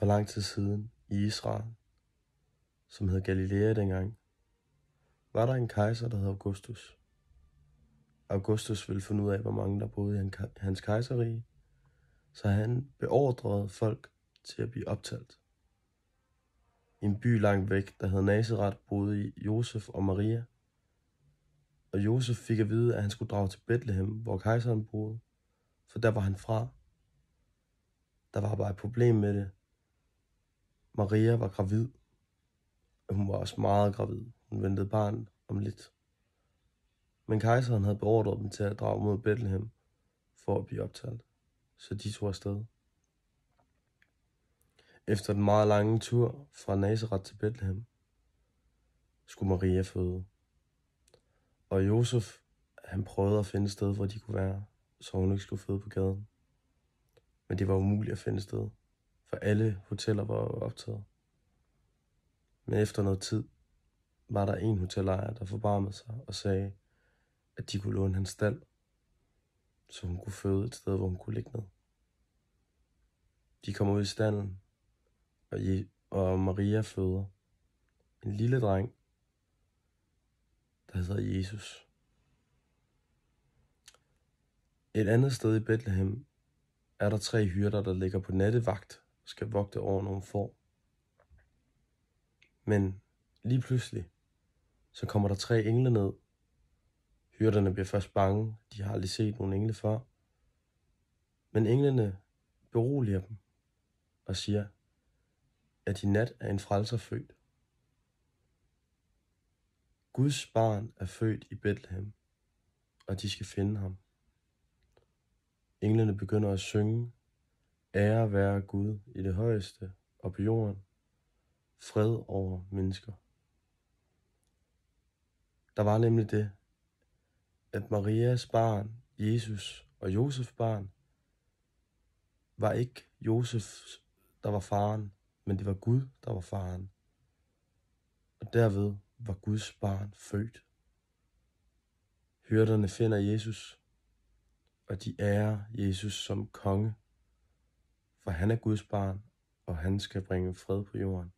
For lang tid siden i Israel, som hed Galilea dengang, var der en kejser, der hed Augustus. Augustus ville finde ud af, hvor mange der boede i hans kejserrige, så han beordrede folk til at blive optalt. I en by langt væk, der hed Nazaret, boede Josef og Maria. Og Josef fik at vide, at han skulle drage til Bethlehem, hvor kejseren boede, for der var han fra. Der var bare et problem med det. Maria var gravid, og hun var også meget gravid. Hun ventede barn om lidt. Men kejseren havde beordret dem til at drage mod Bethlehem for at blive optalt, så de tog afsted. Efter den meget lange tur fra Nazaret til Bethlehem, skulle Maria føde. Og Josef, han prøvede at finde et sted, hvor de kunne være, så hun ikke skulle føde på gaden. Men det var umuligt at finde et sted, for alle hoteller var optaget. Men efter noget tid, var der en hotelejer, der forbarmede sig og sagde, at de kunne låne hans stald, så hun kunne føde et sted, hvor hun kunne ligge ned. De kommer ud i stallen, og Maria føder en lille dreng, der hedder Jesus. Et andet sted i Bethlehem er der 3 hyrder, der ligger på nattevagt og skal vogte over nogle får. Men lige pludselig, så kommer der 3 engle ned. Hyrderne bliver først bange, de har aldrig set nogen engle før. Men englene beroliger dem og siger, at i nat er en frelser født. Guds barn er født i Bethlehem, og de skal finde ham. Englene begynder at synge, ære være Gud i det højeste og på jorden, fred over mennesker. Der var nemlig det, at Marias barn, Jesus og Josefs barn, var ikke Josef, der var faren, men det var Gud, der var faren. Og derved var Guds barn født. Hyrderne finder Jesus, og de ærer Jesus som konge, for han er Guds barn, og han skal bringe fred på jorden.